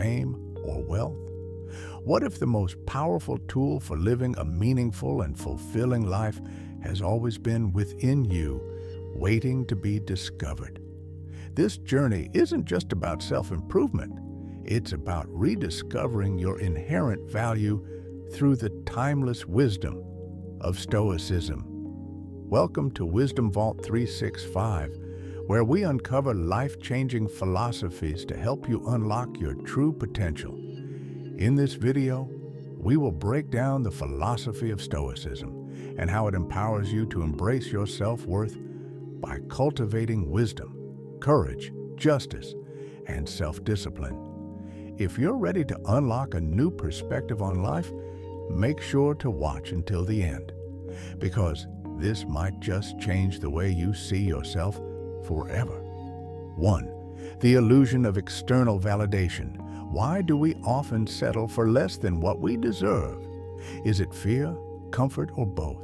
fame, or wealth? What if the most powerful tool for living a meaningful and fulfilling life has always been within you, waiting to be discovered? This journey isn't just about self-improvement. It's about rediscovering your inherent value through the timeless wisdom of Stoicism. Welcome to Wisdom Vault 365, where we uncover life-changing philosophies to help you unlock your true potential. In this video, we will break down the philosophy of Stoicism and how it empowers you to embrace your self-worth by cultivating wisdom, courage, justice, and self-discipline. If you're ready to unlock a new perspective on life, make sure to watch until the end, because this might just change the way you see yourself forever. 1. The illusion of external validation. Why do we often settle for less than what we deserve? Is it fear, comfort, or both?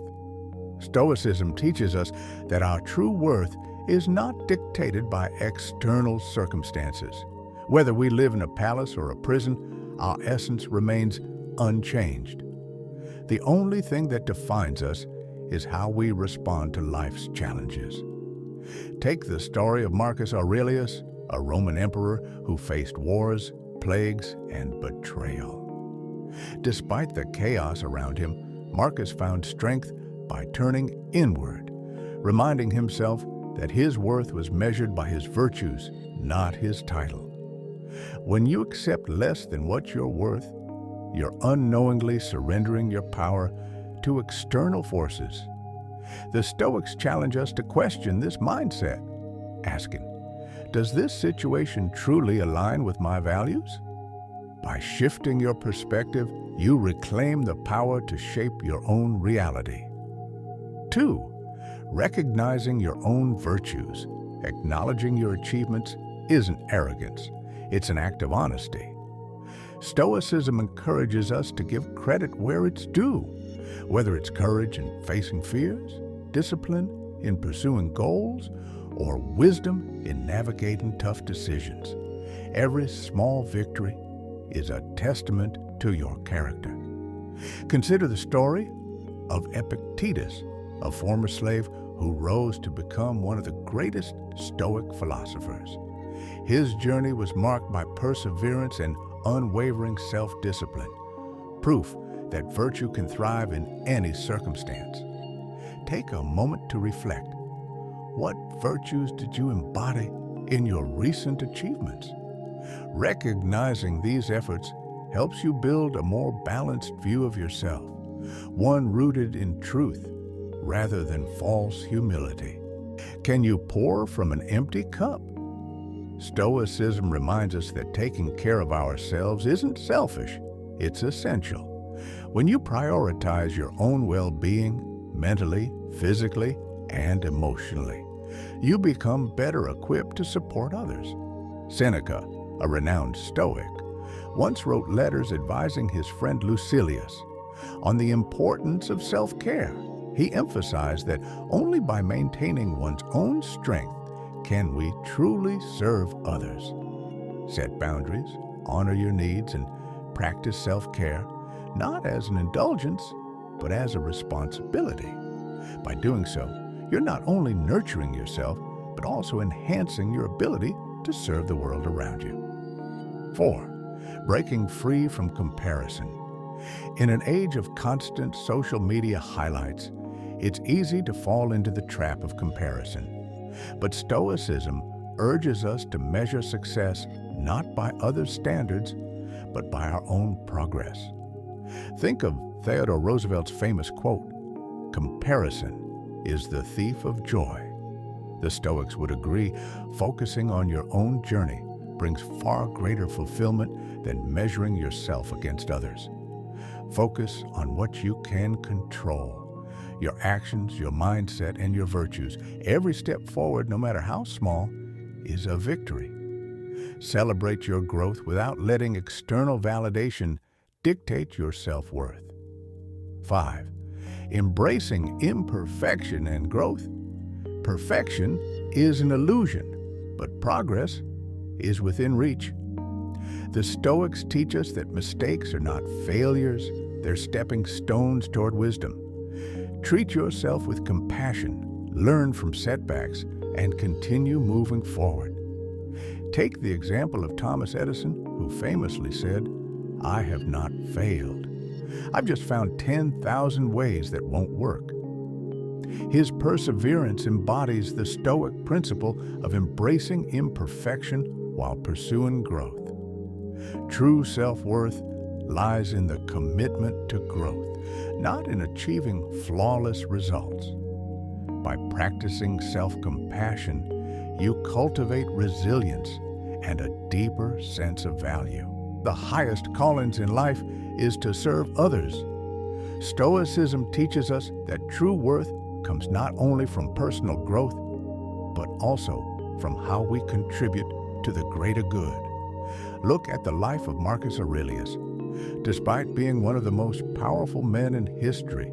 Stoicism teaches us that our true worth is not dictated by external circumstances. Whether we live in a palace or a prison, our essence remains unchanged. The only thing that defines us is how we respond to life's challenges. Take the story of Marcus Aurelius, a Roman emperor who faced wars, plagues, and betrayal. Despite the chaos around him, Marcus found strength by turning inward, reminding himself that his worth was measured by his virtues, not his title. When you accept less than what you're worth, you're unknowingly surrendering your power to external forces. The Stoics challenge us to question this mindset, asking, does this situation truly align with my values? By shifting your perspective, you reclaim the power to shape your own reality. 2. Recognizing your own virtues. Acknowledging your achievements isn't arrogance. It's an act of honesty. Stoicism encourages us to give credit where it's due, whether it's courage in facing fears, discipline in pursuing goals, or wisdom in navigating tough decisions. Every small victory is a testament to your character. Consider the story of Epictetus, a former slave who rose to become one of the greatest Stoic philosophers. His journey was marked by perseverance and unwavering self-discipline, proof that virtue can thrive in any circumstance. Take a moment to reflect. What virtues did you embody in your recent achievements? Recognizing these efforts helps you build a more balanced view of yourself, one rooted in truth rather than false humility. Can you pour from an empty cup? Stoicism reminds us that taking care of ourselves isn't selfish, it's essential. When you prioritize your own well-being, mentally, physically, and emotionally, you become better equipped to support others. Seneca, a renowned Stoic, once wrote letters advising his friend Lucilius on the importance of self-care. He emphasized that only by maintaining one's own strength can we truly serve others. Set boundaries, honor your needs, and practice self-care, not as an indulgence, but as a responsibility. By doing so, you're not only nurturing yourself, but also enhancing your ability to serve the world around you. 4. Breaking free from comparison. In an age of constant social media highlights, it's easy to fall into the trap of comparison. But Stoicism urges us to measure success not by others' standards, but by our own progress. Think of Theodore Roosevelt's famous quote, "Comparison is the thief of joy." The Stoics would agree, focusing on your own journey brings far greater fulfillment than measuring yourself against others. Focus on what you can control. Your actions, your mindset, and your virtues. Every step forward, no matter how small, is a victory. Celebrate your growth without letting external validation dictate your self-worth. 5. Embracing imperfection and growth. Perfection is an illusion, but progress is within reach. The Stoics teach us that mistakes are not failures, they're stepping stones toward wisdom. Treat yourself with compassion, learn from setbacks, and continue moving forward. Take the example of Thomas Edison, who famously said, "I have not failed. I've just found 10,000 ways that won't work." His perseverance embodies the Stoic principle of embracing imperfection while pursuing growth. True self-worth lies in the commitment to growth, not in achieving flawless results. By practicing self-compassion, you cultivate resilience and a deeper sense of value. The highest callings in life is to serve others. Stoicism teaches us that true worth comes not only from personal growth, but also from how we contribute to the greater good. Look at the life of Marcus Aurelius. Despite being one of the most powerful men in history,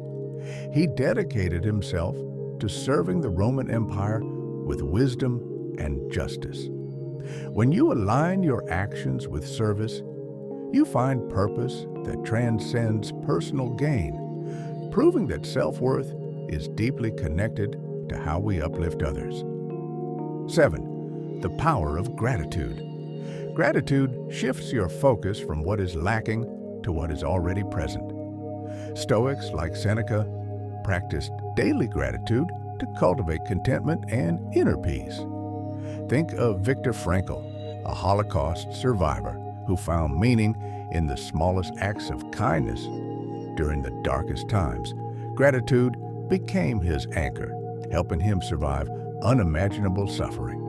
he dedicated himself to serving the Roman Empire with wisdom and justice. When you align your actions with service, you find purpose that transcends personal gain, proving that self-worth is deeply connected to how we uplift others. 7. The power of gratitude. Gratitude shifts your focus from what is lacking to what is already present. Stoics like Seneca practiced daily gratitude to cultivate contentment and inner peace. Think of Viktor Frankl, a Holocaust survivor who found meaning in the smallest acts of kindness during the darkest times. Gratitude became his anchor, helping him survive unimaginable suffering.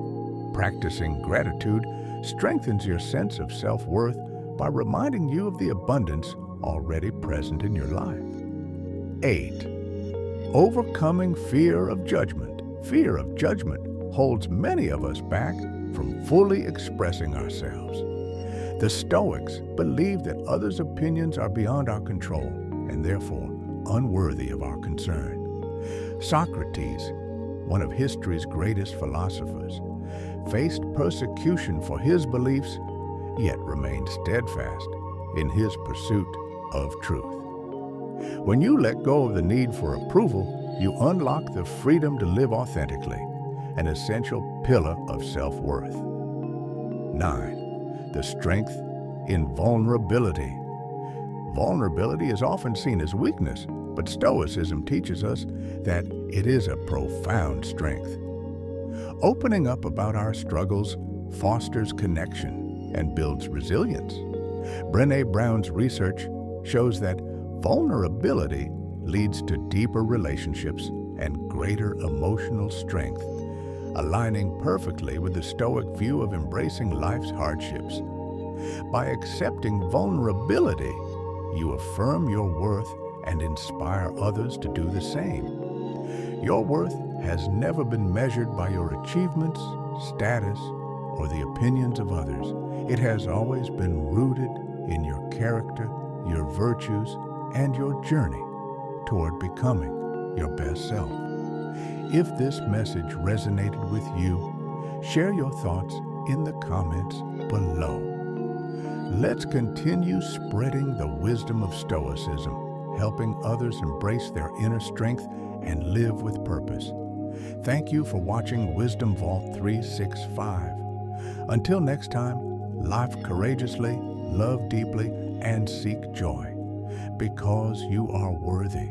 Practicing gratitude strengthens your sense of self-worth by reminding you of the abundance already present in your life. 8. Overcoming fear of judgment. Fear of judgment holds many of us back from fully expressing ourselves. The Stoics believe that others' opinions are beyond our control and therefore unworthy of our concern. Socrates, one of history's greatest philosophers, faced persecution for his beliefs, yet remained steadfast in his pursuit of truth. When you let go of the need for approval, you unlock the freedom to live authentically, an essential pillar of self-worth. 9. The strength in vulnerability. Vulnerability is often seen as weakness, but Stoicism teaches us that it is a profound strength. Opening up about our struggles fosters connection and builds resilience. Brené Brown's research shows that vulnerability leads to deeper relationships and greater emotional strength, aligning perfectly with the Stoic view of embracing life's hardships. By accepting vulnerability, you affirm your worth and inspire others to do the same. Your worth has never been measured by your achievements, status, or the opinions of others. It has always been rooted in your character, your virtues, and your journey toward becoming your best self. If this message resonated with you, share your thoughts in the comments below. Let's continue spreading the wisdom of Stoicism, helping others embrace their inner strength and live with purpose. Thank you for watching Wisdom Vault 365. Until next time, live courageously, love deeply, and seek joy, because you are worthy.